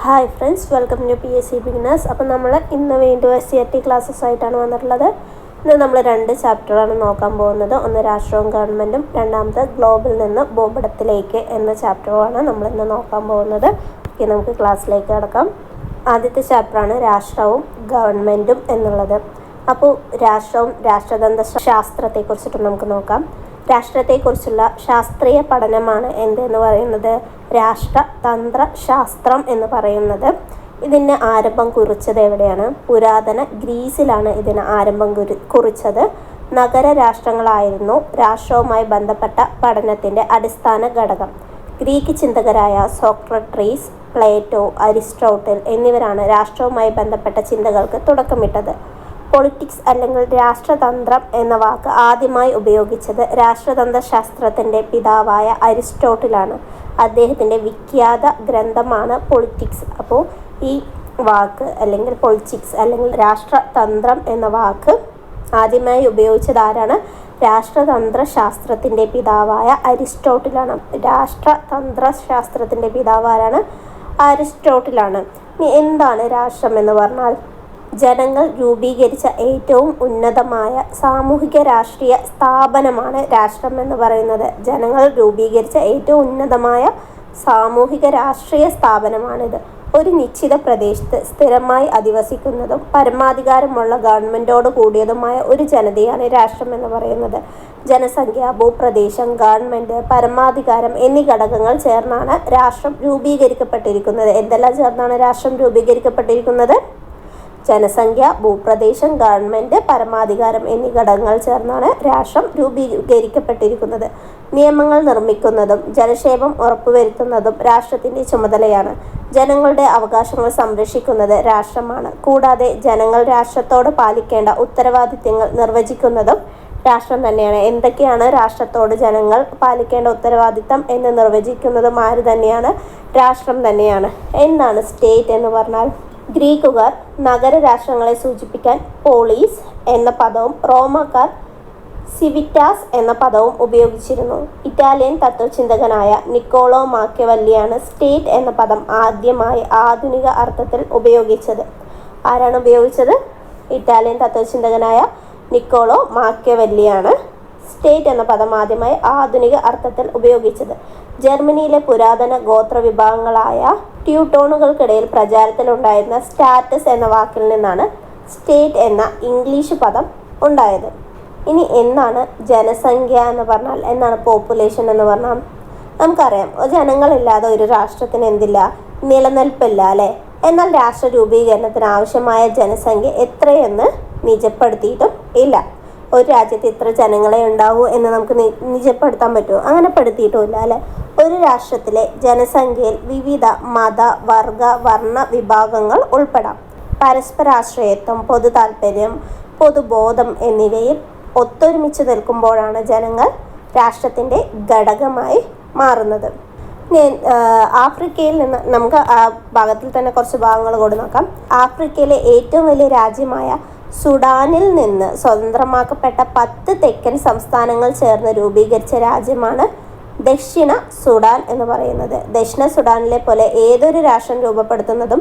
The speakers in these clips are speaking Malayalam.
Hi friends, welcome to PSC beginners. അപ്പോൾ നമ്മൾ ഇന്ന് വീണ്ടും SCRT ക്ലാസ്സസ് ആയിട്ടാണ് വന്നിട്ടുള്ളത്. ഇന്ന് നമ്മൾ 2 ചാപ്റ്ററാണ് നോക്കാൻ പോകുന്നത്. ഒന്ന് രാഷ്ട്രവും ഗവൺമെൻറ്റും, രണ്ടാമത്തെ ഗ്ലോബിൽ നിന്ന് ഭൂപടത്തിലേക്ക് എന്ന ചാപ്റ്ററുമാണ് നമ്മളിന്ന് നോക്കാൻ പോകുന്നത്. ഓക്കെ, നമുക്ക് ക്ലാസ്സിലേക്ക് കിടക്കാം. ആദ്യത്തെ ചാപ്റ്ററാണ് രാഷ്ട്രവും ഗവൺമെൻറ്റും എന്നുള്ളത്. അപ്പോൾ രാഷ്ട്രവും രാഷ്ട്രതന്ത്ര ശാസ്ത്രത്തെക്കുറിച്ചിട്ട് നമുക്ക് നോക്കാം. രാഷ്ട്രത്തെക്കുറിച്ചുള്ള ശാസ്ത്രീയ പഠനമാണ് എന്തെന്ന് പറയുന്നത് രാഷ്ട്രതന്ത്ര ശാസ്ത്രം എന്ന് പറയുന്നത്. ഇതിന് ആരംഭം കുറിച്ചത് എവിടെയാണ്? പുരാതന ഗ്രീസിലാണ് ഇതിന് ആരംഭം കുറിച്ചത്. നഗര രാഷ്ട്രങ്ങളായിരുന്നു രാഷ്ട്രവുമായി ബന്ധപ്പെട്ട പഠനത്തിൻ്റെ അടിസ്ഥാന ഘടകം. ഗ്രീക്ക് ചിന്തകരായ സോക്രട്ടീസ്, പ്ലേറ്റോ, അരിസ്റ്റോട്ടിൽ എന്നിവരാണ് രാഷ്ട്രവുമായി ബന്ധപ്പെട്ട ചിന്തകൾക്ക് തുടക്കമിട്ടത്. പൊളിറ്റിക്സ് അല്ലെങ്കിൽ രാഷ്ട്രതന്ത്രം എന്ന വാക്ക് ആദ്യമായി ഉപയോഗിച്ചത് രാഷ്ട്രതന്ത്ര ശാസ്ത്രത്തിൻ്റെ പിതാവായ അരിസ്റ്റോട്ടിലാണ്. അദ്ദേഹത്തിൻ്റെ വിഖ്യാത ഗ്രന്ഥമാണ് പൊളിറ്റിക്സ്. അപ്പോൾ ഈ വാക്ക് അല്ലെങ്കിൽ പൊളിറ്റിക്സ് അല്ലെങ്കിൽ രാഷ്ട്രതന്ത്രം എന്ന വാക്ക് ആദ്യമായി ഉപയോഗിച്ചത് ആരാണ്? രാഷ്ട്രതന്ത്ര ശാസ്ത്രത്തിൻ്റെ പിതാവായ അരിസ്റ്റോട്ടിലാണ്. രാഷ്ട്രതന്ത്ര ശാസ്ത്രത്തിൻ്റെ പിതാവ് ആരാണ്? അരിസ്റ്റോട്ടിലാണ്. ഇനി എന്താണ് രാഷ്ട്രം എന്ന് പറഞ്ഞാൽ? ജനങ്ങൾ രൂപീകരിച്ച ഏറ്റവും ഉന്നതമായ സാമൂഹിക രാഷ്ട്രീയ സ്ഥാപനമാണ് രാഷ്ട്രം എന്ന് പറയുന്നത്. ജനങ്ങൾ രൂപീകരിച്ച ഏറ്റവും ഉന്നതമായ സാമൂഹിക രാഷ്ട്രീയ സ്ഥാപനമാണിത്. ഒരു നിശ്ചിത പ്രദേശത്ത് സ്ഥിരമായി അധിവസിക്കുന്നതും പരമാധികാരമുള്ള ഗവൺമെൻറ്റോട് കൂടിയതുമായ ഒരു ജനതയാണ് രാഷ്ട്രം എന്ന് പറയുന്നത്. ജനസംഖ്യ, ഭൂപ്രദേശം, ഗവൺമെൻറ്, പരമാധികാരം എന്നീ ഘടകങ്ങൾ ചേർന്നാണ് രാഷ്ട്രം രൂപീകരിക്കപ്പെട്ടിരിക്കുന്നത്. എന്തെല്ലാം ചേർന്നാണ് രാഷ്ട്രം രൂപീകരിക്കപ്പെട്ടിരിക്കുന്നത്? ജനസംഖ്യ, ഭൂപ്രദേശം, ഗവൺമെൻറ്, പരമാധികാരം എന്നീ ഘടകങ്ങൾ ചേർന്നാണ് രാഷ്ട്രം രൂപീകരിക്കപ്പെട്ടിരിക്കുന്നത്. നിയമങ്ങൾ നിർമ്മിക്കുന്നതും ജനക്ഷേമം ഉറപ്പുവരുത്തുന്നതും രാഷ്ട്രത്തിൻ്റെ ചുമതലയാണ്. ജനങ്ങളുടെ അവകാശങ്ങൾ സംരക്ഷിക്കുന്നത് രാഷ്ട്രമാണ്. കൂടാതെ ജനങ്ങൾ രാഷ്ട്രത്തോട് പാലിക്കേണ്ട ഉത്തരവാദിത്തങ്ങൾ നിർവചിക്കുന്നതും രാഷ്ട്രം തന്നെയാണ്. എന്തൊക്കെയാണ് രാഷ്ട്രത്തോട് ജനങ്ങൾ പാലിക്കേണ്ട ഉത്തരവാദിത്തം എന്ന് നിർവചിക്കുന്നതും ആര് തന്നെയാണ്? രാഷ്ട്രം തന്നെയാണ്. എന്താണ് സ്റ്റേറ്റ് എന്ന് പറഞ്ഞാൽ? ഗ്രീക്കുകാർ നഗരരാഷ്ട്രങ്ങളെ സൂചിപ്പിക്കാൻ പോളീസ് എന്ന പദവും റോമാക്കാർ സിവിറ്റാസ് എന്ന പദവും ഉപയോഗിച്ചിരുന്നു. ഇറ്റാലിയൻ തത്വചിന്തകനായ നിക്കോളോ മാക്കിയവല്ലിയാണ് സ്റ്റേറ്റ് എന്ന പദം ആദ്യമായി ആധുനിക അർത്ഥത്തിൽ ഉപയോഗിച്ചത്. ആരാണ് ഉപയോഗിച്ചത്? ഇറ്റാലിയൻ തത്വചിന്തകനായ നിക്കോളോ മാക്കിയവല്ലിയാണ് സ്റ്റേറ്റ് എന്ന പദം ആദ്യമായി ആധുനിക അർത്ഥത്തിൽ ഉപയോഗിച്ചത്. ജർമ്മനിയിലെ പുരാതന ഗോത്ര വിഭാഗങ്ങളായ ട്യൂട്ടോണുകൾക്കിടയിൽ പ്രചാരത്തിലുണ്ടായിരുന്ന സ്റ്റാറ്റസ് എന്ന വാക്കിൽ നിന്നാണ് സ്റ്റേറ്റ് എന്ന ഇംഗ്ലീഷ് പദം ഉണ്ടായത്. ഇനി എന്താണ് ജനസംഖ്യ എന്ന് പറഞ്ഞാൽ? എന്താണ് പോപ്പുലേഷൻ എന്ന് പറഞ്ഞാൽ? നമുക്കറിയാം, ജനങ്ങളില്ലാതെ ഒരു രാഷ്ട്രത്തിന് എന്തില്ല? നിലനിൽപ്പില്ല അല്ലേ? എന്നാൽ രാഷ്ട്ര രൂപീകരണത്തിന് ആവശ്യമായ ജനസംഖ്യ എത്രയെന്ന് നിജപ്പെടുത്തിയിട്ടും ഇല്ല. ഒരു രാജ്യത്ത് ഇത്ര ജനങ്ങളെ ഉണ്ടാവൂ എന്ന് നമുക്ക് നിജപ്പെടുത്താൻ പറ്റുമോ? അങ്ങനെ പെടുത്തിയിട്ടുമില്ല അല്ലേ? ഒരു രാഷ്ട്രത്തിലെ ജനസംഖ്യയിൽ വിവിധ മത, വർഗ, വർണ്ണ വിഭാഗങ്ങൾ ഉൾപ്പെടാം. പരസ്പരാശ്രയത്വം, പൊതു താല്പര്യം, പൊതുബോധം എന്നിവയിൽ ഒത്തൊരുമിച്ച് നിൽക്കുമ്പോഴാണ് ജനങ്ങൾ രാഷ്ട്രത്തിൻ്റെ ഘടകമായി മാറുന്നത്. ആഫ്രിക്കയിൽ നിന്ന് നമുക്ക് ആ ഭാഗത്തിൽ തന്നെ കുറച്ച് ഭാഗങ്ങൾ കൂടി നോക്കാം. ആഫ്രിക്കയിലെ ഏറ്റവും വലിയ രാജ്യമായ സുഡാനിൽ നിന്ന് സ്വതന്ത്രമാക്കപ്പെട്ട 10 തെക്കൻ സംസ്ഥാനങ്ങൾ ചേർന്ന് രൂപീകരിച്ച രാജ്യമാണ് ദക്ഷിണ സുഡാൻ എന്ന് പറയുന്നത്. ദക്ഷിണ സുഡാനിലെ പോലെ ഏതൊരു രാഷ്ട്രം രൂപപ്പെടുത്തുന്നതും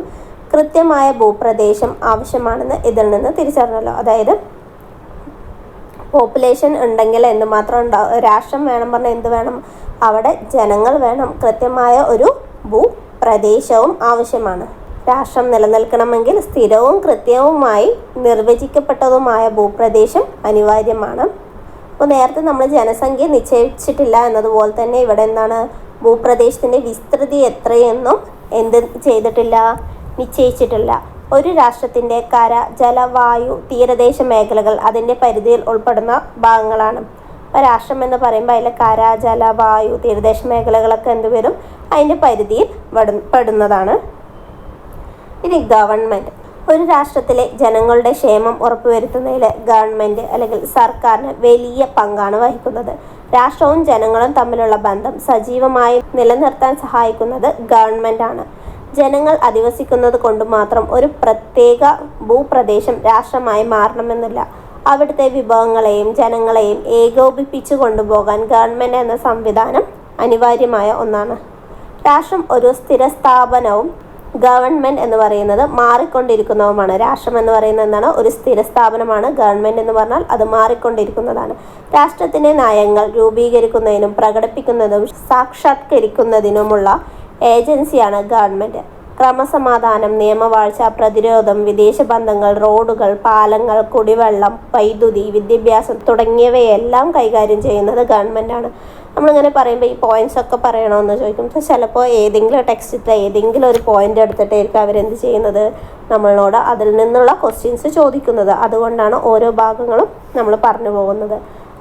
കൃത്യമായ ഭൂപ്രദേശം ആവശ്യമാണെന്ന് ഇതിൽ നിന്ന് തിരിച്ചറിഞ്ഞല്ലോ. അതായത് പോപ്പുലേഷൻ ഉണ്ടെങ്കിൽ എന്തുമാത്രം രാഷ്ട്രം വേണം പറഞ്ഞാൽ എന്ത് വേണം? അവിടെ ജനങ്ങൾ വേണം. കൃത്യമായ ഒരു ഭൂപ്രദേശവും ആവശ്യമാണ്. രാഷ്ട്രം നിലനിൽക്കണമെങ്കിൽ സ്ഥിരവും കൃത്യവുമായി നിർവചിക്കപ്പെട്ടതുമായ ഭൂപ്രദേശം അനിവാര്യമാണ്. അപ്പോൾ നേരത്തെ നമ്മൾ ജനസംഖ്യ നിശ്ചയിച്ചിട്ടില്ല എന്നതുപോലെ തന്നെ ഇവിടെ എന്താണ്? ഭൂപ്രദേശത്തിൻ്റെ വിസ്തൃതി എത്രയെന്നും എന്ത് ചെയ്തിട്ടില്ല? നിശ്ചയിച്ചിട്ടില്ല. ഒരു രാഷ്ട്രത്തിൻ്റെ കര, ജല, വായു, തീരദേശ മേഖലകൾ അതിൻ്റെ പരിധിയിൽ ഉൾപ്പെടുന്ന ഭാഗങ്ങളാണ്. അപ്പോൾ രാഷ്ട്രം എന്ന് പറയുമ്പോൾ അതിലെ കര, ജല, വായു, തീരദേശ മേഖലകളൊക്കെ എന്തുവരും? അതിൻ്റെ പരിധിയിൽ പെടുന്നതാണ്. ഇനി ഗവൺമെൻറ്. ഒരു രാഷ്ട്രത്തിലെ ജനങ്ങളുടെ ക്ഷേമം ഉറപ്പുവരുത്തുന്നതിൽ ഗവൺമെൻറ് അല്ലെങ്കിൽ സർക്കാരിന് വലിയ പങ്കാണ് വഹിക്കുന്നത്. രാഷ്ട്രവും ജനങ്ങളും തമ്മിലുള്ള ബന്ധം സജീവമായി നിലനിർത്താൻ സഹായിക്കുന്നത് ഗവൺമെൻറ്റാണ്. ജനങ്ങൾ അധിവസിക്കുന്നത് കൊണ്ട് മാത്രം ഒരു പ്രത്യേക ഭൂപ്രദേശം രാഷ്ട്രമായി മാറണമെന്നില്ല. അവിടുത്തെ വിഭവങ്ങളെയും ജനങ്ങളെയും ഏകോപിപ്പിച്ചു കൊണ്ടുപോകാൻ ഗവൺമെൻറ് എന്ന സംവിധാനം അനിവാര്യമായ ഒന്നാണ്. രാഷ്ട്രം ഒരു സ്ഥിര സ്ഥാപനവും ഗവൺമെൻറ് എന്ന് പറയുന്നത് മാറിക്കൊണ്ടിരിക്കുന്നതുമാണ്. രാഷ്ട്രം എന്ന് പറയുന്നത് എന്താണ്? ഒരു സ്ഥിര സ്ഥാപനമാണ്. ഗവൺമെൻറ് എന്ന് പറഞ്ഞാൽ അത് മാറിക്കൊണ്ടിരിക്കുന്നതാണ്. രാഷ്ട്രത്തിൻ്റെ നയങ്ങൾ രൂപീകരിക്കുന്നതിനും പ്രകടിപ്പിക്കുന്നതും സാക്ഷാത്കരിക്കുന്നതിനുമുള്ള ഏജൻസിയാണ് ഗവൺമെൻറ്. ക്രമസമാധാനം, നിയമവാഴ്ച, പ്രതിരോധം, വിദേശ ബന്ധങ്ങൾ, റോഡുകൾ, പാലങ്ങൾ, കുടിവെള്ളം, വൈദ്യുതി, വിദ്യാഭ്യാസം തുടങ്ങിയവയെല്ലാം കൈകാര്യം ചെയ്യുന്നത് ഗവൺമെൻറ്റാണ്. നമ്മളിങ്ങനെ പറയുമ്പോൾ ഈ പോയിൻറ്റ്സ് ഒക്കെ പറയണമെന്ന് ചോദിക്കും. ചിലപ്പോൾ ഏതെങ്കിലും ടെക്സ്റ്റിൽ ഏതെങ്കിലും ഒരു പോയിൻ്റ് എടുത്തിട്ടായിരിക്കും അവരെന്ത് ചെയ്യുന്നത്, നമ്മളോട് അതിൽ നിന്നുള്ള ക്വസ്റ്റ്യൻസ് ചോദിക്കുന്നത്. അതുകൊണ്ടാണ് ഓരോ ഭാഗങ്ങളും നമ്മൾ പറഞ്ഞു പോകുന്നത്.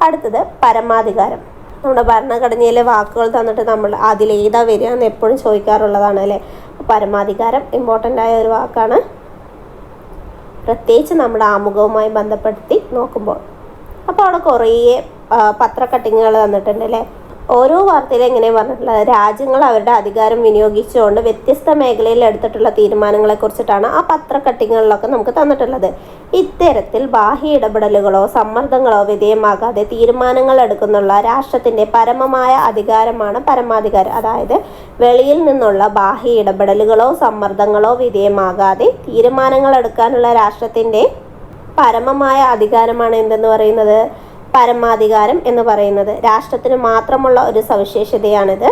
അടുത്തത് പരമാധികാരം. നമ്മുടെ ഭരണഘടനയിലെ വാക്കുകൾ തന്നിട്ട് നമ്മൾ അതിലേതാ വരിക എന്ന് എപ്പോഴും ചോദിക്കാറുള്ളതാണ് അല്ലേ. പരമാധികാരം ഇമ്പോർട്ടൻ്റ് ആയ ഒരു വാക്കാണ്, പ്രത്യേകിച്ച് നമ്മുടെ ആമുഖവുമായി ബന്ധപ്പെടുത്തി നോക്കുമ്പോൾ. അപ്പോൾ അവിടെ കുറേ പത്രക്കട്ടിങ്ങുകൾ തന്നിട്ടുണ്ട് അല്ലേ. ഓരോ വാർത്തയിലും എങ്ങനെ പറഞ്ഞിട്ടുള്ളത്, രാജ്യങ്ങൾ അവരുടെ അധികാരം വിനിയോഗിച്ചുകൊണ്ട് വ്യത്യസ്ത മേഖലയിൽ എടുത്തിട്ടുള്ള തീരുമാനങ്ങളെക്കുറിച്ചിട്ടാണ് ആ പത്രക്കട്ടിങ്ങുകളിലൊക്കെ നമുക്ക് തന്നിട്ടുള്ളത്. ഇത്തരത്തിൽ ബാഹ്യ ഇടപെടലുകളോ സമ്മർദ്ദങ്ങളോ വിധേയമാകാതെ തീരുമാനങ്ങൾ എടുക്കുന്നുള്ള രാഷ്ട്രത്തിൻ്റെ പരമമായ അധികാരമാണ് പരമാധികാരം. അതായത് വെളിയിൽ നിന്നുള്ള ബാഹ്യ ഇടപെടലുകളോ സമ്മർദ്ദങ്ങളോ വിധേയമാകാതെ തീരുമാനങ്ങൾ എടുക്കാനുള്ള രാഷ്ട്രത്തിൻ്റെ പരമമായ അധികാരമാണ് എന്തെന്ന് പറയുന്നത്, പരമാധികാരം എന്ന് പറയുന്നത്. രാഷ്ട്രത്തിന് മാത്രമുള്ള ഒരു സവിശേഷതയാണിത്.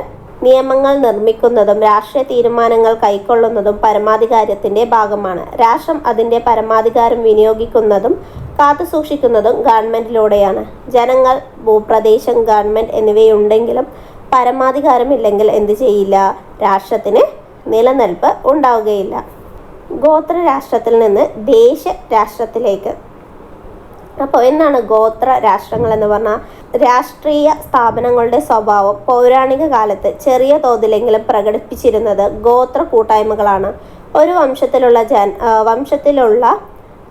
നിയമങ്ങൾ നിർമ്മിക്കുന്നതും രാഷ്ട്രീയ തീരുമാനങ്ങൾ കൈക്കൊള്ളുന്നതും പരമാധികാരത്തിൻ്റെ ഭാഗമാണ്. രാഷ്ട്രം അതിൻ്റെ പരമാധികാരം വിനിയോഗിക്കുന്നതും കാത്തുസൂക്ഷിക്കുന്നതും ഗവൺമെൻറ്റിലൂടെയാണ്. ജനങ്ങൾ, ഭൂപ്രദേശം, ഗവൺമെൻറ് എന്നിവയുണ്ടെങ്കിലും പരമാധികാരമില്ലെങ്കിൽ എന്ത് ചെയ്യില്ല, രാഷ്ട്രത്തിന് നിലനിൽപ്പ് ഉണ്ടാവുകയില്ല. ഗോത്ര രാഷ്ട്രത്തിൽ നിന്ന് ദേശ രാഷ്ട്രത്തിലേക്ക്. അപ്പോൾ എന്താണ് ഗോത്ര രാഷ്ട്രങ്ങൾ എന്ന് പറഞ്ഞാൽ, രാഷ്ട്രീയ സ്ഥാപനങ്ങളുടെ സ്വഭാവം പൗരാണിക കാലത്ത് ചെറിയ തോതിലെങ്കിലും പ്രകടിപ്പിച്ചിരുന്നത് ഗോത്ര കൂട്ടായ്മകളാണ്. ഒരു വംശത്തിലുള്ള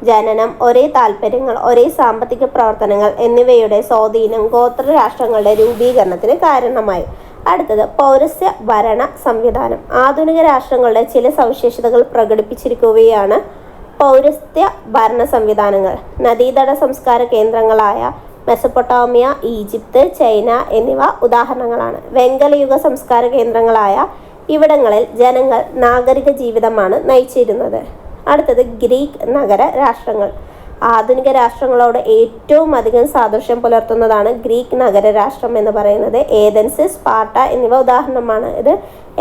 ജനനം, ഒരേ താല്പര്യങ്ങൾ, ഒരേ സാമ്പത്തിക പ്രവർത്തനങ്ങൾ എന്നിവയുടെ സ്വാധീനം ഗോത്ര രാഷ്ട്രങ്ങളുടെ രൂപീകരണത്തിന് കാരണമായി. അടുത്തത് പൗരസ്ത്യ ഭരണ സംവിധാനം. ആധുനിക രാഷ്ട്രങ്ങളുടെ ചില സവിശേഷതകൾ പ്രകടിപ്പിച്ചിരിക്കുകയാണ് പൗരസ്ത്യ ഭരണ സംവിധാനങ്ങൾ. നദീതട സംസ്കാര കേന്ദ്രങ്ങളായ മെസപ്പൊട്ടാമിയ, ഈജിപ്ത്, ചൈന എന്നിവ ഉദാഹരണങ്ങളാണ്. വെങ്കലയുഗ സംസ്കാര കേന്ദ്രങ്ങളായ ഇവിടങ്ങളിൽ ജനങ്ങൾ നാഗരിക ജീവിതമാണ് നയിച്ചിരുന്നത്. അടുത്തത് ഗ്രീക്ക് നഗര രാഷ്ട്രങ്ങൾ. ആധുനിക രാഷ്ട്രങ്ങളോട് ഏറ്റവും അധികം സാദൃശ്യം പുലർത്തുന്നതാണ് ഗ്രീക്ക് നഗര രാഷ്ട്രം എന്ന് പറയുന്നത്. ഏഥൻസ്, സ്പാർട്ട എന്നിവ ഉദാഹരണമാണ്. ഇത്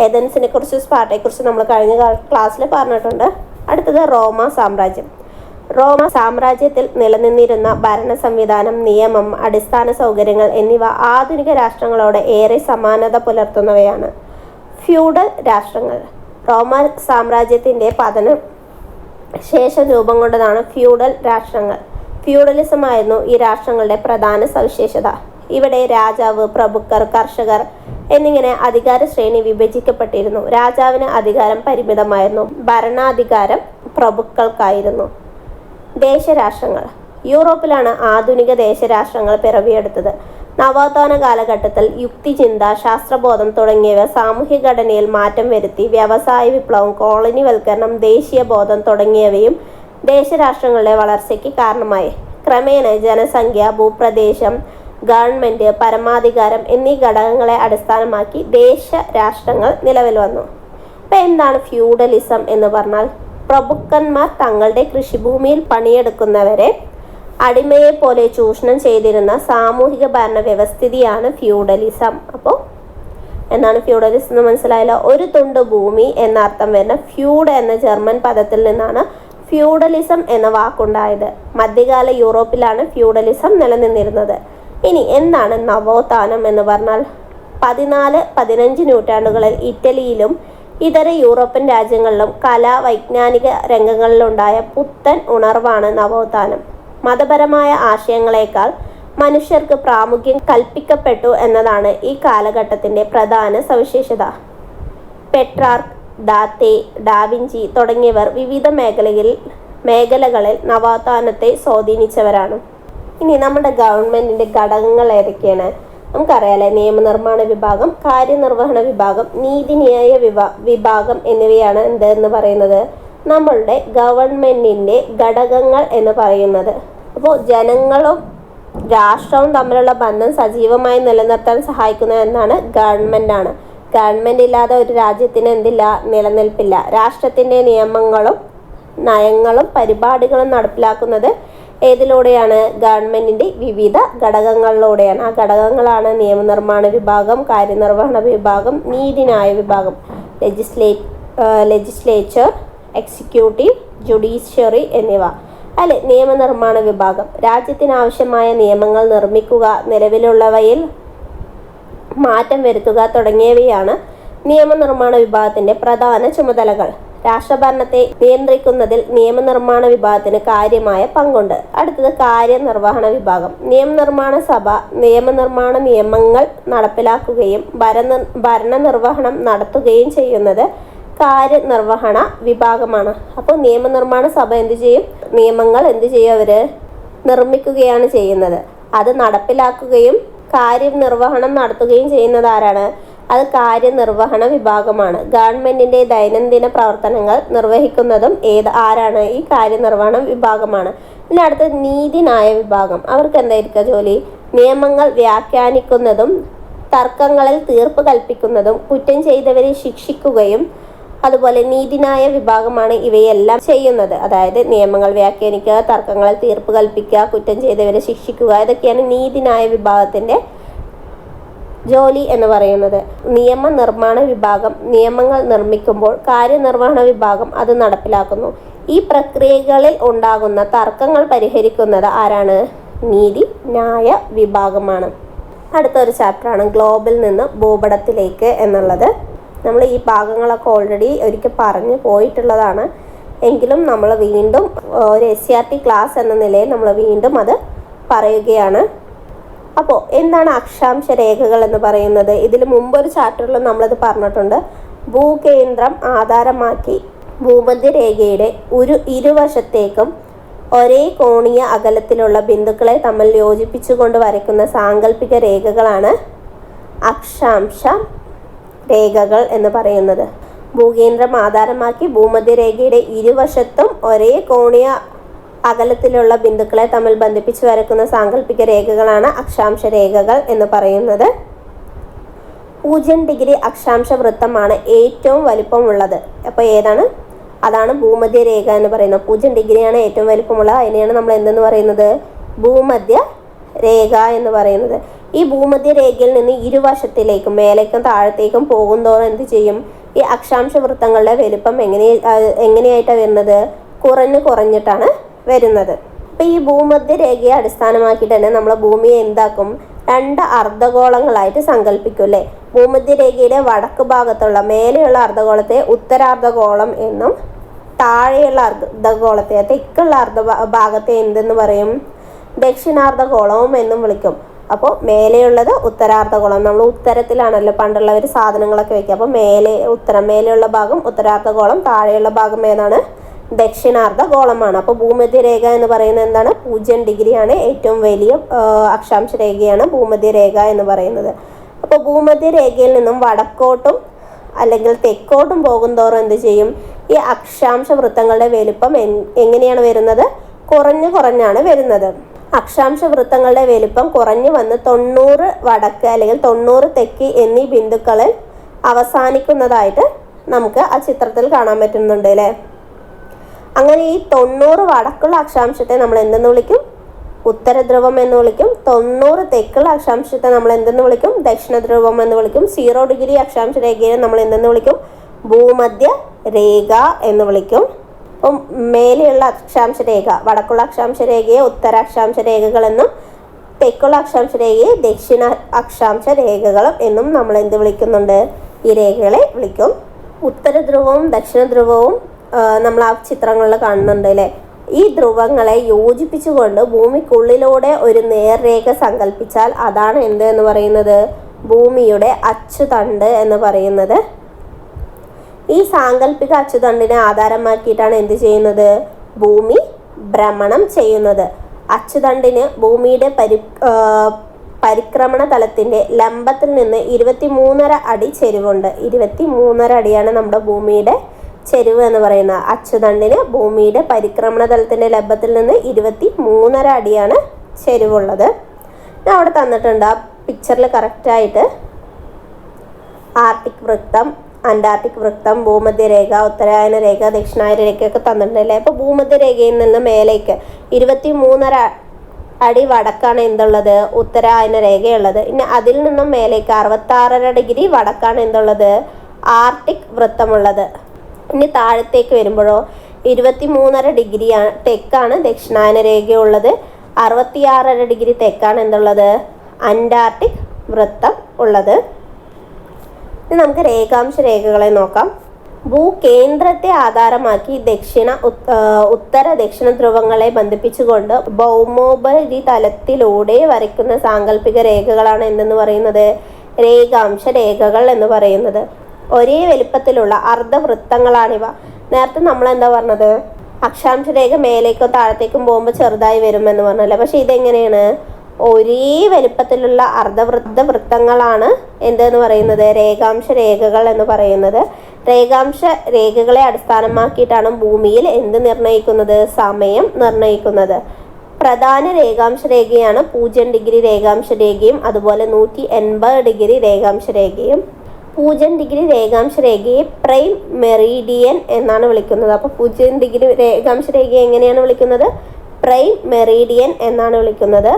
ഏഥൻസിനെ കുറിച്ച് സ്പാർട്ടയെക്കുറിച്ച് നമ്മൾ കഴിഞ്ഞ ക്ലാസ്സിൽ പറഞ്ഞിട്ടുണ്ട്. അടുത്തത് റോമ സാമ്രാജ്യം. റോമ സാമ്രാജ്യത്തിൽ നിലനിന്നിരുന്ന ഭരണ സംവിധാനം, നിയമം, അടിസ്ഥാന സൗകര്യങ്ങൾ എന്നിവ ആധുനിക രാഷ്ട്രങ്ങളോട് ഏറെ സമാനത പുലർത്തുന്നവയാണ്. ഫ്യൂഡൽ രാഷ്ട്രങ്ങൾ. റോമ സാമ്രാജ്യത്തിൻ്റെ പതനം ശേഷം രൂപം കൊണ്ടതാണ് ഫ്യൂഡൽ രാഷ്ട്രങ്ങൾ. ഫ്യൂഡലിസം ആയിരുന്നു ഈ രാഷ്ട്രങ്ങളുടെ പ്രധാന സവിശേഷത. ഇവിടെ രാജാവ്, പ്രഭുക്കർ, കർഷകർ എന്നിങ്ങനെ അധികാര ശ്രേണി വിഭജിക്കപ്പെട്ടിരുന്നു. രാജാവിന് അധികാരം പരിമിതമായിരുന്നു, ഭരണാധികാരം പ്രഭുക്കൾക്കായിരുന്നു. ദേശരാഷ്ട്രങ്ങൾ. യൂറോപ്പിലാണ് ആധുനിക ദേശരാഷ്ട്രങ്ങൾ പിറവിയെടുത്തത്. നവോത്ഥാന കാലഘട്ടത്തിൽ യുക്തിചിന്ത, ശാസ്ത്രബോധം തുടങ്ങിയവ സാമൂഹ്യഘടനയിൽ മാറ്റം വരുത്തി. വ്യവസായ വിപ്ലവം, കോളനിവൽക്കരണം, ദേശീയബോധം തുടങ്ങിയവയും ദേശരാഷ്ട്രങ്ങളുടെ വളർച്ചയ്ക്ക് കാരണമായി. ക്രമേണ ജനസംഖ്യ, ഭൂപ്രദേശം, ഗവൺമെൻറ്, പരമാധികാരം എന്നീ ഘടകങ്ങളെ അടിസ്ഥാനമാക്കി ദേശരാഷ്ട്രങ്ങൾ നിലവിൽ വന്നു. ഇപ്പം എന്താണ് ഫ്യൂഡലിസം എന്ന് പറഞ്ഞാൽ, പ്രഭുക്കന്മാർ തങ്ങളുടെ കൃഷിഭൂമിയിൽ പണിയെടുക്കുന്നവരെ അടിമയെ പോലെ ചൂഷണം ചെയ്തിരുന്ന സാമൂഹിക ഭരണ വ്യവസ്ഥിതിയാണ് ഫ്യൂഡലിസം. അപ്പോൾ എന്താണ് ഫ്യൂഡലിസം എന്ന് മനസ്സിലായല്ലോ. ഒരു തുണ്ട് ഭൂമി എന്നർത്ഥം വരുന്ന ഫ്യൂഡ് എന്ന ജർമ്മൻ പദത്തിൽ നിന്നാണ് ഫ്യൂഡലിസം എന്ന വാക്കുണ്ടായത്. മധ്യകാല യൂറോപ്പിലാണ് ഫ്യൂഡലിസം നിലനിന്നിരുന്നത്. ഇനി എന്താണ് നവോത്ഥാനം എന്ന് പറഞ്ഞാൽ, 14-15 നൂറ്റാണ്ടുകളിൽ ഇറ്റലിയിലും ഇതര യൂറോപ്യൻ രാജ്യങ്ങളിലും വൈജ്ഞാനിക രംഗങ്ങളിലുണ്ടായ പുത്തൻ ഉണർവാണ് നവോത്ഥാനം. മതപരമായ ആശയങ്ങളെക്കാൾ മനുഷ്യർക്ക് പ്രാമുഖ്യം കൽപ്പിക്കപ്പെട്ടു എന്നതാണ് ഈ കാലഘട്ടത്തിൻ്റെ പ്രധാന സവിശേഷത. പെട്രാർക്ക്, ദാത്തെ, ഡാവിഞ്ചി തുടങ്ങിയവർ വിവിധ മേഖലകളിൽ നവോത്ഥാനത്തെ സ്വാധീനിച്ചവരാണ്. ഇനി നമ്മുടെ ഗവൺമെൻറ്റിൻ്റെ ഘടകങ്ങൾ ഏതൊക്കെയാണ് നമുക്കറിയാലേ. നിയമനിർമ്മാണ വിഭാഗം, കാര്യനിർവഹണ വിഭാഗം, നീതിന്യായ വിഭാഗം എന്നിവയാണ് എന്തെന്ന് പറയുന്നത് നമ്മളുടെ ഗവൺമെൻറ്റിൻ്റെ ഘടകങ്ങൾ എന്ന് പറയുന്നത്. അപ്പോൾ ജനങ്ങളും രാഷ്ട്രവും തമ്മിലുള്ള ബന്ധം സജീവമായി നിലനിർത്താൻ സഹായിക്കുന്നത് എന്നാണ് ഗവൺമെൻറ്റാണ്. ഗവൺമെൻറ് ഇല്ലാതെ ഒരു രാജ്യത്തിന് എന്തില്ല, നിലനിൽപ്പില്ല. രാഷ്ട്രത്തിൻ്റെ നിയമങ്ങളും നയങ്ങളും പരിപാടികളും നടപ്പിലാക്കുന്നത് ഏതിലൂടെയാണ്? ഗവൺമെൻറ്റിൻ്റെ വിവിധ ഘടകങ്ങളിലൂടെയാണ്. ആ ഘടകങ്ങളാണ് നിയമനിർമ്മാണ വിഭാഗം, കാര്യനിർവഹണ വിഭാഗം, നീതിന്യായ വിഭാഗം, ലെജിസ്ലേച്ചർ, എക്സിക്യൂട്ടീവ്, ജുഡീഷ്യറി എന്നിവ. അല്ലെ, നിയമനിർമ്മാണ വിഭാഗം രാജ്യത്തിനാവശ്യമായ നിയമങ്ങൾ നിർമ്മിക്കുക, നിലവിലുള്ളവയിൽ മാറ്റം വരുത്തുക തുടങ്ങിയവയാണ് നിയമനിർമ്മാണ വിഭാഗത്തിൻ്റെ പ്രധാന ചുമതലകൾ. രാഷ്ട്രഭരണത്തെ നിയന്ത്രിക്കുന്നതിൽ നിയമനിർമ്മാണ വിഭാഗത്തിന് കാര്യമായ പങ്കുണ്ട്. അടുത്തത് കാര്യനിർവഹണ വിഭാഗം. നിയമനിർമ്മാണ സഭ നിയമനിർമ്മാണ നിയമങ്ങൾ നടപ്പിലാക്കുകയും ഭരണനിർവഹണം നടത്തുകയും ചെയ്യുന്നത് കാര്യനിർവഹണ വിഭാഗമാണ്. അപ്പോൾ നിയമനിർമ്മാണ സഭ എന്ത് ചെയ്യും? നിയമങ്ങൾ എന്ത് ചെയ്യും? അവർ നിർമ്മിക്കുകയാണ് ചെയ്യുന്നത്. അത് നടപ്പിലാക്കുകയും കാര്യനിർവഹണം നടത്തുകയും ചെയ്യുന്നത് ആരാണ്? അത് കാര്യനിർവഹണ വിഭാഗമാണ്. ഗവൺമെൻറ്റിൻ്റെ ദൈനംദിന പ്രവർത്തനങ്ങൾ നിർവഹിക്കുന്നതും ആരാണ്? ഈ കാര്യനിർവഹണ വിഭാഗമാണ്. പിന്നെ അടുത്തത് നീതിന്യായ വിഭാഗം. അവർക്ക് എന്തായിരിക്കും ജോലി? നിയമങ്ങൾ വ്യാഖ്യാനിക്കുന്നതും തർക്കങ്ങളിൽ തീർപ്പ് കൽപ്പിക്കുന്നതും കുറ്റം ചെയ്തവരെ ശിക്ഷിക്കുകയും അതുപോലെ നീതിന്യായ വിഭാഗമാണ് ഇവയെല്ലാം ചെയ്യുന്നത്. അതായത് നിയമങ്ങൾ വ്യാഖ്യാനിക്കുക, തർക്കങ്ങളിൽ തീർപ്പ് കൽപ്പിക്കുക, കുറ്റം ചെയ്തവരെ ശിക്ഷിക്കുക, ഇതൊക്കെയാണ് നീതിന്യായ വിഭാഗത്തിൻ്റെ ജോലി എന്ന് പറയുന്നത്. നിയമനിർമ്മാണ വിഭാഗം നിയമങ്ങൾ നിർമ്മിക്കുമ്പോൾ കാര്യനിർവഹണ വിഭാഗം അത് നടപ്പിലാക്കുന്നു. ഈ പ്രക്രിയകളിൽ ഉണ്ടാകുന്ന തർക്കങ്ങൾ പരിഹരിക്കുന്നത് ആരാണ്? നീതിന്യായ വിഭാഗമാണ്. അടുത്തൊരു ചാപ്റ്ററാണ് ഗ്ലോബിൽ നിന്ന് ഭൂപടത്തിലേക്ക് എന്നുള്ളത്. നമ്മൾ ഈ ഭാഗങ്ങളൊക്കെ ഓൾറെഡി ഒരിക്കൽ പറഞ്ഞു പോയിട്ടുള്ളതാണ്. എങ്കിലും നമ്മൾ വീണ്ടും ഒരു SCERT ക്ലാസ് എന്ന നിലയിൽ നമ്മൾ വീണ്ടും അത് പറയുകയാണ്. അപ്പോൾ എന്താണ് അക്ഷാംശ രേഖകൾ എന്ന് പറയുന്നത്? ഇതിൽ മുമ്പൊരു ചാപ്റ്ററിൽ നമ്മളത് പറഞ്ഞിട്ടുണ്ട്. ഭൂകേന്ദ്രം ആധാരമാക്കി ഭൂമധ്യരേഖയുടെ ഇരുവശത്തേക്കും ഒരേ കോണീയ അകലത്തിലുള്ള ബിന്ദുക്കളെ തമ്മിൽ യോജിപ്പിച്ചുകൊണ്ട് വരയ്ക്കുന്ന സാങ്കല്പിക രേഖകളാണ് അക്ഷാംശ രേഖകൾ എന്ന് പറയുന്നത്. ഭൂകേന്ദ്രം ആധാരമാക്കി ഭൂമധ്യരേഖയുടെ ഇരുവശത്തും ഒരേ കോണീയ അകലത്തിലുള്ള ബിന്ദുക്കളെ തമ്മിൽ ബന്ധിപ്പിച്ച് വരയ്ക്കുന്ന സാങ്കല്പിക രേഖകളാണ് അക്ഷാംശ രേഖകൾ എന്ന് പറയുന്നത്. 0 ഡിഗ്രി അക്ഷാംശ വൃത്തമാണ് ഏറ്റവും വലിപ്പമുള്ളത്. അപ്പോൾ ഏതാണ്? അതാണ് ഭൂമധ്യരേഖ എന്ന് പറയുന്നത്. 0 ഡിഗ്രിയാണ് ഏറ്റവും വലിപ്പമുള്ളത്. അതിനെയാണ് നമ്മൾ എന്തെന്ന് പറയുന്നത്? ഭൂമധ്യ രേഖ എന്ന് പറയുന്നത്. ഈ ഭൂമധ്യരേഖയിൽ നിന്ന് ഇരുവശത്തിലേക്കും മേലേക്കും താഴത്തേക്കും പോകുന്തോറും എന്ത് ചെയ്യും? ഈ അക്ഷാംശ വൃത്തങ്ങളുടെ വലിപ്പം എങ്ങനെയായിട്ടാണ് വരുന്നത്? കുറഞ്ഞിട്ടാണ് വരുന്നത്. അപ്പോൾ ഈ ഭൂമധ്യരേഖയെ അടിസ്ഥാനമാക്കിയിട്ട് തന്നെ നമ്മൾ ഭൂമിയെ എന്താക്കും? 2 അർദ്ധഗോളങ്ങളായിട്ട് സങ്കല്പിക്കും അല്ലേ? ഭൂമധ്യരേഖയുടെ വടക്ക് ഭാഗത്തുള്ള മേലെയുള്ള അർദ്ധഗോളത്തെ ഉത്തരാർദ്ധഗോളം എന്നും താഴെയുള്ള അർദ്ധഗോളത്തെ തെക്കുള്ള ഭാഗത്തെ എന്തെന്ന് പറയും? ദക്ഷിണാർദ്ധഗോളവും എന്നും വിളിക്കും. അപ്പോൾ മേലെയുള്ളത് ഉത്തരാർദ്ധഗോളം. നമ്മൾ ഉത്തരത്തിലാണല്ലോ പണ്ടുള്ളവർ സാധനങ്ങളൊക്കെ വയ്ക്കുക. അപ്പോൾ മേലെയുള്ള ഭാഗം ഉത്തരാർദ്ധഗോളം, താഴെയുള്ള ഭാഗം ഏതാണ്? ദക്ഷിണാർദ്ധഗോളമാണ്. അപ്പോൾ ഭൂമധ്യരേഖ എന്ന് പറയുന്നത് എന്താണ്? 0 ഡിഗ്രിയാണ്. ഏറ്റവും വലിയ അക്ഷാംശ രേഖയാണ് ഭൂമധ്യരേഖ എന്ന് പറയുന്നത്. അപ്പോൾ ഭൂമധ്യരേഖയിൽ നിന്നും വടക്കോട്ടും അല്ലെങ്കിൽ തെക്കോട്ടും പോകുന്തോറും എന്ത് ചെയ്യും? ഈ അക്ഷാംശ വൃത്തങ്ങളുടെ വലുപ്പം എങ്ങനെയാണ് വരുന്നത്? കുറഞ്ഞാണ് വരുന്നത്. അക്ഷാംശ വൃത്തങ്ങളുടെ വലുപ്പം കുറഞ്ഞു വന്ന് 90 വടക്ക് അല്ലെങ്കിൽ 90 തെക്ക് എന്നീ ബിന്ദുക്കളിൽ അവസാനിക്കുന്നതായിട്ട് നമുക്ക് ആ ചിത്രത്തിൽ കാണാൻ പറ്റുന്നുണ്ട് അല്ലേ? അങ്ങനെ ഈ 90 വടക്കുള്ള അക്ഷാംശത്തെ നമ്മൾ എന്തെന്ന് വിളിക്കും? ഉത്തരധ്രുവം എന്ന് വിളിക്കും. 90 തെക്കുള്ള അക്ഷാംശത്തെ നമ്മൾ എന്തെന്ന് വിളിക്കും? ദക്ഷിണധ്രുവം എന്ന് വിളിക്കും. 0 ഡിഗ്രി അക്ഷാംശ രേഖയെ നമ്മൾ എന്തെന്ന് വിളിക്കും? ഭൂമധ്യ രേഖ എന്ന് വിളിക്കും. അപ്പം മേലെയുള്ള അക്ഷാംശ രേഖ, വടക്കുള്ള അക്ഷാംശ രേഖയെ ഉത്തരാക്ഷാംശ രേഖകളെന്നും തെക്കുള്ള അക്ഷാംശ രേഖയെ ദക്ഷിണ അക്ഷാംശ രേഖകളും എന്നും നമ്മൾ എന്ത് വിളിക്കുന്നുണ്ട്? ഈ രേഖകളെ വിളിക്കും. ഉത്തരധ്രുവവും ദക്ഷിണധ്രുവവും നമ്മൾ ആ ചിത്രങ്ങളിൽ കാണുന്നുണ്ട് അല്ലേ? ഈ ധ്രുവങ്ങളെ യോജിപ്പിച്ചുകൊണ്ട് ഭൂമിക്കുള്ളിലൂടെ ഒരു നേർരേഖ സങ്കല്പിച്ചാൽ അതാണ് എന്ത് എന്ന് പറയുന്നത്? ഭൂമിയുടെ അച്ചുതണ്ട് എന്ന് പറയുന്നത്. ഈ സാങ്കല്പിക അച്ചുതണ്ടിനെ ആധാരമാക്കിയിട്ടാണ് എന്ത് ചെയ്യുന്നത്? ഭൂമി ഭ്രമണം ചെയ്യുന്നത്. അച്ചുതണ്ടിന് ഭൂമിയുടെ പരിക്രമണ തലത്തിൻ്റെ ലംബത്തിൽ നിന്ന് 23.5 അടി ചെരിവുണ്ട്. 23.5 അടിയാണ് നമ്മുടെ ഭൂമിയുടെ ചെരിവ് എന്ന് പറയുന്നത്. അച്ചുതണ്ടിന് ഭൂമിയുടെ പരിക്രമണ തലത്തിൻ്റെ ലംബത്തിൽ നിന്ന് 23.5 അടിയാണ് ചെരിവുള്ളത്. അവിടെ തന്നിട്ടുണ്ട് ആ പിക്ചറിൽ കറക്റ്റായിട്ട് ആർട്ടിക് വൃത്തം, അന്റാർട്ടിക് വൃത്തം, ഭൂമധ്യരേഖ, ഉത്തരായന രേഖ, ദക്ഷിണായന രേഖയൊക്കെ തന്നിട്ടുണ്ടല്ലേ. അപ്പോൾ ഭൂമധ്യരേഖയിൽ നിന്ന് മേലേക്ക് 23.5 അടി വടക്കാണ് എന്തുള്ളത്, ഉത്തരായന രേഖയുള്ളത്. ഇനി അതിൽ നിന്നും മേലേക്ക് 66.5 ഡിഗ്രി വടക്കാണ് എന്തുള്ളത്, ആർട്ടിക് വൃത്തമുള്ളത്. ഇനി താഴത്തേക്ക് വരുമ്പോഴോ 23.5 ഡിഗ്രി തെക്കാണ് ദക്ഷിണായന രേഖയുള്ളത്. 66.5 ഡിഗ്രി തെക്കാണ് എന്തുള്ളത്, അന്റാർട്ടിക് വൃത്തം ഉള്ളത്. ഇനി നമുക്ക് രേഖാംശ രേഖകളെ നോക്കാം. ഭൂകേന്ദ്രത്തെ ആധാരമാക്കി ഉത്തര ദക്ഷിണ ധ്രുവങ്ങളെ ബന്ധിപ്പിച്ചുകൊണ്ട് ഭൗമോപരിതലത്തിലൂടെ വരയ്ക്കുന്ന സാങ്കല്പിക രേഖകളാണ് എന്തെന്ന് പറയുന്നത്, രേഖാംശ രേഖകൾ എന്ന് പറയുന്നത്. ഒരേ വലിപ്പത്തിലുള്ള അർദ്ധവൃത്തങ്ങളാണിവ. നേരത്തെ നമ്മൾ എന്താ പറഞ്ഞത്, അക്ഷാംശ രേഖ മേലേക്കോ താഴത്തേക്കും പോകുമ്പോൾ ചെറുതായി വരുമെന്ന് പറഞ്ഞല്ലേ. പക്ഷെ ഇതെങ്ങനെയാണ്, ഒരേ വലിപ്പത്തിലുള്ള വൃത്തങ്ങളാണ് എന്തെന്ന് പറയുന്നത്, രേഖാംശ രേഖകൾ എന്ന് പറയുന്നത്. രേഖാംശ രേഖകളെ അടിസ്ഥാനമാക്കിയിട്ടാണ് ഭൂമിയിൽ എന്ത് നിർണ്ണയിക്കുന്നത്, സമയം നിർണ്ണയിക്കുന്നത്. പ്രധാന രേഖാംശ രേഖയാണ് 0 ഡിഗ്രി രേഖാംശ രേഖയും അതുപോലെ 180 ഡിഗ്രി രേഖാംശ രേഖയും. 0 ഡിഗ്രി രേഖാംശ രേഖയെ പ്രൈം മെറീഡിയൻ എന്നാണ് വിളിക്കുന്നത്. അപ്പോൾ 0 ഡിഗ്രി രേഖാംശ രേഖയെ എങ്ങനെയാണ് വിളിക്കുന്നത്, പ്രൈം മെറീഡിയൻ എന്നാണ് വിളിക്കുന്നത്.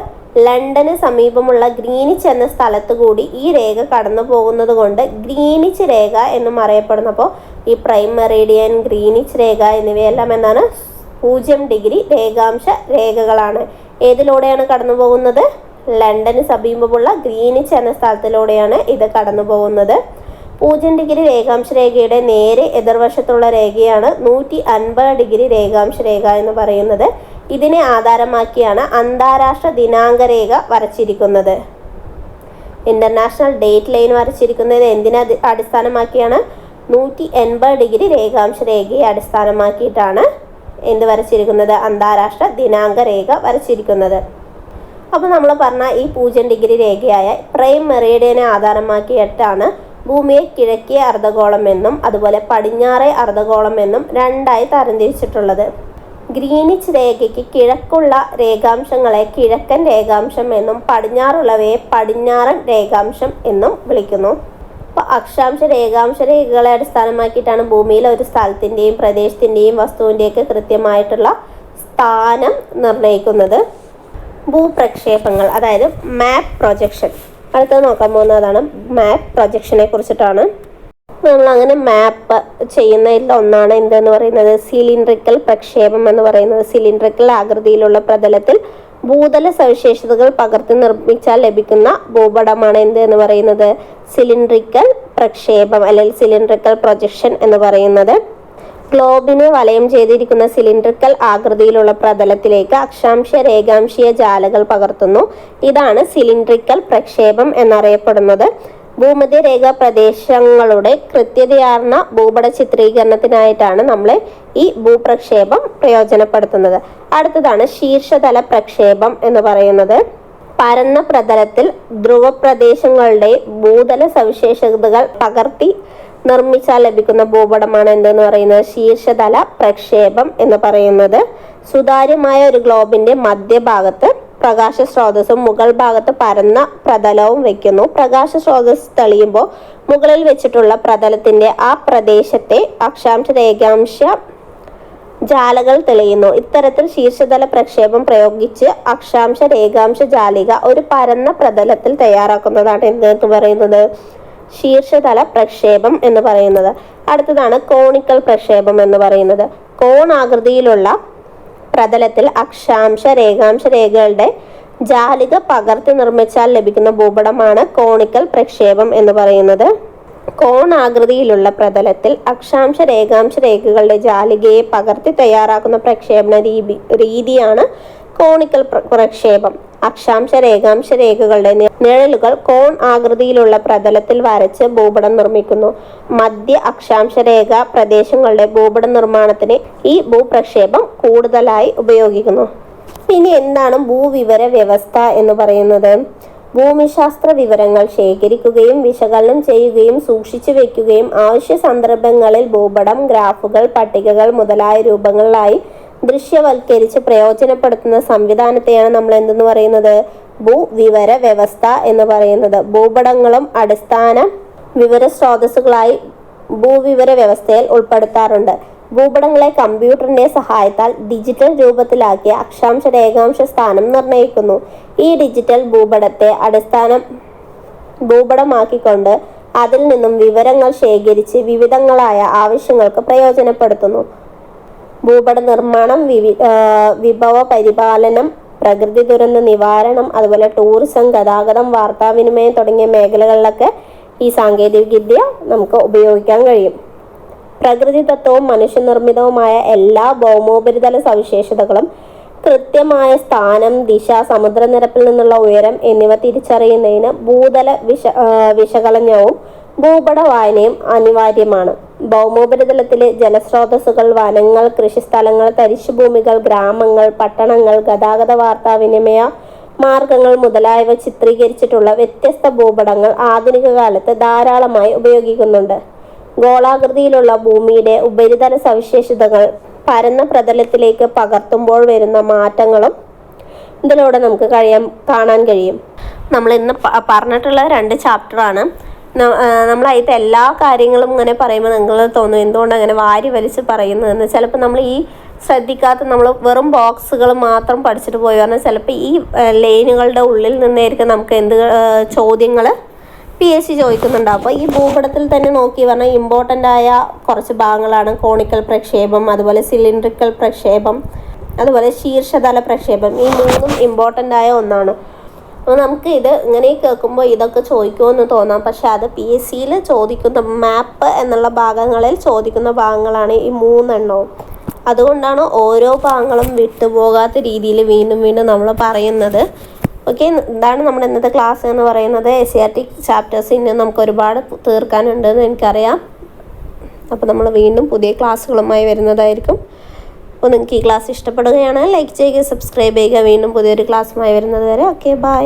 ലണ്ടന് സമീപമുള്ള ഗ്രീനിച്ച് എന്ന സ്ഥലത്ത് കൂടി ഈ രേഖ കടന്നു പോകുന്നത് കൊണ്ട് ഗ്രീനിച്ച് രേഖ എന്നും അറിയപ്പെടുന്നു. അപ്പോൾ ഈ പ്രൈം മെറീഡിയൻ, ഗ്രീനിച്ച് രേഖ എന്നിവയെല്ലാം എന്താണ്, 0 ഡിഗ്രി രേഖാംശ രേഖകളാണ്. ഏതിലൂടെയാണ് കടന്നു പോകുന്നത്, ലണ്ടന് സമീപമുള്ള ഗ്രീനിച്ച് എന്ന സ്ഥലത്തിലൂടെയാണ് ഇത് കടന്നു പോകുന്നത്. 0 ഡിഗ്രി രേഖാംശ രേഖയുടെ നേരെ എതിർവശത്തുള്ള രേഖയാണ് 150 ഡിഗ്രി രേഖാംശ രേഖ എന്ന് പറയുന്നത്. ഇതിനെ ആധാരമാക്കിയാണ് അന്താരാഷ്ട്ര ദിനാങ്ക രേഖ വരച്ചിരിക്കുന്നത്. ഇന്റർനാഷണൽ ഡേറ്റ് ലൈൻ വരച്ചിരിക്കുന്നത് എന്തിനെ അടിസ്ഥാനമാക്കിയാണ്, 180 ഡിഗ്രി രേഖാംശ രേഖയെ അടിസ്ഥാനമാക്കിയിട്ടാണ് എന്ത് വരച്ചിരിക്കുന്നത്, അന്താരാഷ്ട്ര ദിനാങ്ക രേഖ വരച്ചിരിക്കുന്നത്. അപ്പോൾ നമ്മൾ പറഞ്ഞ ഈ 0 ഡിഗ്രി രേഖയായ പ്രൈം മെറീഡിയനെ ആധാരമാക്കിയിട്ടാണ് ഭൂമിയെ കിഴക്കേ അർദ്ധഗോളം എന്നും അതുപോലെ പടിഞ്ഞാറേ അർദ്ധഗോളം എന്നും രണ്ടായി തരംതിരിച്ചിട്ടുള്ളത്. ഗ്രീനിച്ച് രേഖയ്ക്ക് കിഴക്കുള്ള രേഖാംശങ്ങളെ കിഴക്കൻ രേഖാംശം എന്നും പടിഞ്ഞാറുള്ളവയെ പടിഞ്ഞാറൻ രേഖാംശം എന്നും വിളിക്കുന്നു. അപ്പോൾ അക്ഷാംശ രേഖാംശ രേഖകളെ അടിസ്ഥാനമാക്കിയിട്ടാണ് ഭൂമിയിലെ ഒരു സ്ഥലത്തിൻ്റെയും പ്രദേശത്തിൻ്റെയും വസ്തുവിൻ്റെയൊക്കെ കൃത്യമായിട്ടുള്ള സ്ഥാനം നിർണ്ണയിക്കുന്നത്. ഭൂപ്രക്ഷേപങ്ങൾ, അതായത് മാപ്പ് പ്രൊജക്ഷൻ. അടുത്തത് നോക്കാൻ പോകുന്നതാണ് മാപ്പ് പ്രൊജക്ഷനെ കുറിച്ചിട്ടാണ്. നമ്മൾ അങ്ങനെ മാപ്പ് ചെയ്യുന്നതിൽ ഒന്നാണ് എന്തെന്ന് പറയുന്നത്, സിലിണ്ടറിക്കൽ പ്രക്ഷേപം എന്ന് പറയുന്നത്. സിലിണ്ടറിക്കൽ ആകൃതിയിലുള്ള പ്രതലത്തിൽ ഭൂതല സവിശേഷതകൾ പകർത്തി നിർമ്മിച്ചാൽ ലഭിക്കുന്ന ഭൂപടമാണ് എന്തെന്ന് പറയുന്നത്, സിലിണ്ടറിക്കൽ പ്രക്ഷേപം അല്ലെങ്കിൽ സിലിണ്ടറിക്കൽ പ്രൊജക്ഷൻ എന്ന് പറയുന്നത്. ഗ്ലോബിനെ വലയം ചെയ്തിരിക്കുന്ന സിലിണ്ടറിക്കൽ ആകൃതിയിലുള്ള പ്രതലത്തിലേക്ക് അക്ഷാംശ രേഖാംശീയ ജാലകൾ പകർത്തുന്നു. ഇതാണ് സിലിണ്ടറിക്കൽ പ്രക്ഷേപം എന്നറിയപ്പെടുന്നത്. ഭൂമധ്യരേഖാ പ്രദേശങ്ങളുടെ കൃത്യതയാർന്ന ഭൂപട ചിത്രീകരണത്തിനായിട്ടാണ് നമ്മൾ ഈ ഭൂപ്രക്ഷേപം പ്രയോജനപ്പെടുത്തുന്നത്. അടുത്തതാണ് ശീർഷതല പ്രക്ഷേപം എന്ന് പറയുന്നത്. പരന്ന പ്രതലത്തിൽ ധ്രുവപ്രദേശങ്ങളുടെ ഭൂതല സവിശേഷതകൾ പകർത്തി നിർമ്മിച്ചാൽ ലഭിക്കുന്ന ഭൂപടമാണ് എന്തെന്ന് പറയുന്നത്, ശീർഷതല പ്രക്ഷേപം എന്ന് പറയുന്നത്. സുതാര്യമായ ഒരു ഗ്ലോബിന്റെ മധ്യഭാഗത്ത് പ്രകാശ സ്രോതസ്സും മുകൾ ഭാഗത്ത് പരന്ന പ്രതലവും വെക്കുന്നു. പ്രകാശ സ്രോതസ് തെളിയുമ്പോൾ മുകളിൽ വെച്ചിട്ടുള്ള പ്രതലത്തിന്റെ ആ പ്രദേശത്തെ അക്ഷാംശ രേഖാംശ ജാലകൾ തെളിയുന്നു. ഇത്തരത്തിൽ ശീർഷതല പ്രക്ഷേപം പ്രയോഗിച്ച് അക്ഷാംശ രേഖാംശ ജാലിക ഒരു പരന്ന പ്രതലത്തിൽ തയ്യാറാക്കുന്നതാണ് എന്തെന്ന് പറയുന്നത്, ശീർഷതല പ്രക്ഷേപം എന്ന് പറയുന്നത്. അടുത്തതാണ് കോണിക്കൽ പ്രക്ഷേപം എന്ന് പറയുന്നത്. കോണാകൃതിയിലുള്ള പ്രതലത്തിൽ അക്ഷാംശ രേഖാംശ രേഖകളുടെ ജാലിക പകർത്തി നിർമ്മിച്ചാൽ ലഭിക്കുന്ന ഭൂപടമാണ് കോണിക്കൽ പ്രക്ഷേപം എന്ന് പറയുന്നത്. കോണാകൃതിയിലുള്ള പ്രതലത്തിൽ അക്ഷാംശ രേഖാംശ രേഖകളുടെ ജാലികയെ പകർത്തി തയ്യാറാക്കുന്ന പ്രക്ഷേപണ രീതിയാണ് കോണിക്കൽ പ്രക്ഷേപം. അക്ഷാംശ രേഖാംശ രേഖകളുടെ നിഴലുകൾ കോൺ ആകൃതിയിലുള്ള പ്രതലത്തിൽ വരച്ച് ഭൂപടം നിർമ്മിക്കുന്നു. മധ്യ അക്ഷാംശ രേഖ പ്രദേശങ്ങളുടെ ഭൂപട നിർമ്മാണത്തിന് ഈ ഭൂപ്രക്ഷേപം കൂടുതലായി ഉപയോഗിക്കുന്നു. ഇനി എന്താണ് ഭൂവിവര വ്യവസ്ഥ എന്ന് പറയുന്നത്? ഭൂമിശാസ്ത്ര വിവരങ്ങൾ ശേഖരിക്കുകയും വിശകലനം ചെയ്യുകയും സൂക്ഷിച്ചു വയ്ക്കുകയും ആവശ്യ സന്ദർഭങ്ങളിൽ ഭൂപടം, ഗ്രാഫുകൾ, പട്ടികകൾ മുതലായ രൂപങ്ങളിലായി ദൃശ്യവൽക്കരിച്ച് പ്രയോജനപ്പെടുത്തുന്ന സംവിധാനത്തെയാണ് നമ്മൾ എന്തെന്ന് പറയുന്നത്, ഭൂവിവര വ്യവസ്ഥ എന്ന് പറയുന്നത്. ഭൂപടങ്ങളും അടിസ്ഥാന വിവര സ്രോതസ്സുകളായി ഭൂവിവര വ്യവസ്ഥയിൽ ഉൾപ്പെടുത്താറുണ്ട്. ഭൂപടങ്ങളെ കമ്പ്യൂട്ടറിന്റെ സഹായത്താൽ ഡിജിറ്റൽ രൂപത്തിലാക്കി അക്ഷാംശ രേഖാംശ സ്ഥാനം നിർണ്ണയിക്കുന്നു. ഈ ഡിജിറ്റൽ ഭൂപടത്തെ ഭൂപടമാക്കിക്കൊണ്ട് അതിൽ നിന്നും വിവരങ്ങൾ ശേഖരിച്ച് വിവിധങ്ങളായ ആവശ്യങ്ങൾക്ക് പ്രയോജനപ്പെടുത്തുന്നു. ഭൂപട നിർമ്മാണം, വിഭവ പരിപാലനം, പ്രകൃതി ദുരന്ത നിവാരണം, അതുപോലെ ടൂറിസം, ഗതാഗതം, വാർത്താവിനിമയം തുടങ്ങിയ മേഖലകളിലൊക്കെ ഈ സാങ്കേതികവിദ്യ നമുക്ക് ഉപയോഗിക്കാൻ കഴിയും. പ്രകൃതിദത്തവും മനുഷ്യനിർമ്മിതവുമായ എല്ലാ ഭൗമോപരിതല സവിശേഷതകളും കൃത്യമായ സ്ഥാനം, ദിശ, സമുദ്രനിരപ്പിൽ നിന്നുള്ള ഉയരം എന്നിവ തിരിച്ചറിയുന്നതിന് ഭൂതല വിശകലനവും ഭൂപട വായനയും അനിവാര്യമാണ്. ഭൗമോപരിതലത്തിലെ ജലസ്രോതസ്സുകൾ, വനങ്ങൾ, കൃഷിസ്ഥലങ്ങൾ, തരിശുഭൂമികൾ, ഗ്രാമങ്ങൾ, പട്ടണങ്ങൾ, ഗതാഗത വാർത്താവിനിമയ മാർഗങ്ങൾ മുതലായവ ചിത്രീകരിച്ചിട്ടുള്ള വ്യത്യസ്ത ഭൂപടങ്ങൾ ആധുനിക കാലത്ത് ധാരാളമായി ഉപയോഗിക്കുന്നുണ്ട്. ഗോളാകൃതിയിലുള്ള ഭൂമിയുടെ ഉപരിതല സവിശേഷതകൾ പരന്ന പ്രതലത്തിലേക്ക് പകർത്തുമ്പോൾ വരുന്ന മാറ്റങ്ങളും ഇതിലൂടെ നമുക്ക് കാണാൻ കഴിയും. നമ്മൾ ഇന്ന് പറഞ്ഞിട്ടുള്ള 2 ചാപ്റ്ററാണ്. നമ്മളായിട്ട് എല്ലാ കാര്യങ്ങളും ഇങ്ങനെ പറയുമ്പോൾ നിങ്ങൾ തോന്നും എന്തുകൊണ്ട് അങ്ങനെ വാരി വലിച്ച് പറയുന്നതെന്ന്. ചിലപ്പോൾ നമ്മൾ ഈ ശ്രദ്ധിക്കാത്ത നമ്മൾ വെറും ബോക്സുകൾ മാത്രം പഠിച്ചിട്ട് പോയി പറഞ്ഞാൽ ചിലപ്പോൾ ഈ ലൈനുകളുടെ ഉള്ളിൽ നിന്നായിരിക്കും നമുക്ക് ചോദ്യങ്ങൾ PSC ചോദിക്കുന്നുണ്ടാവും. അപ്പോൾ ഈ ഭൂപടത്തിൽ തന്നെ നോക്കി പറഞ്ഞാൽ ഇമ്പോർട്ടൻ്റ് ആയ കുറച്ച് ഭാഗങ്ങളാണ് കോണിക്കൽ പ്രക്ഷേപം, അതുപോലെ സിലിണ്ടറിക്കൽ പ്രക്ഷേപം, അതുപോലെ ശീർഷതല പ്രക്ഷേപം. ഈ 3ഉം ഇമ്പോർട്ടൻ്റ് ആയ ഒന്നാണ്. അപ്പോൾ നമുക്ക് ഇത് ഇങ്ങനെ കേൾക്കുമ്പോൾ ഇതൊക്കെ ചോദിക്കുമെന്ന് തോന്നാം. പക്ഷെ അത് PSCയിൽ ചോദിക്കുന്ന മാപ്പ് എന്നുള്ള ഭാഗങ്ങളിൽ ചോദിക്കുന്ന ഭാഗങ്ങളാണ് ഈ 3 എണ്ണവും. അതുകൊണ്ടാണ് ഓരോ ഭാഗങ്ങളും വിട്ടുപോകാത്ത രീതിയിൽ വീണ്ടും വീണ്ടും നമ്മൾ പറയുന്നത്. ഓക്കെ, ഇതാണ് നമ്മുടെ ഇന്നത്തെ ക്ലാസ് എന്ന് പറയുന്നത്. SCERT ചാപ്റ്റേഴ്സ് ഇന്ന് നമുക്ക് ഒരുപാട് തീർക്കാനുണ്ടെന്ന് എനിക്കറിയാം. അപ്പോൾ നമ്മൾ വീണ്ടും പുതിയ ക്ലാസ്സുകളുമായി വരുന്നതായിരിക്കും. അപ്പോൾ നിങ്ങൾക്ക് ഈ ക്ലാസ് ഇഷ്ടപ്പെടുകയാണെങ്കിൽ ലൈക്ക് ചെയ്യുക, സബ്സ്ക്രൈബ് ചെയ്യുക. വീണ്ടും പുതിയൊരു ക്ലാസ്സുമായി വരുന്നത് വരെ ഓക്കെ, ബൈ.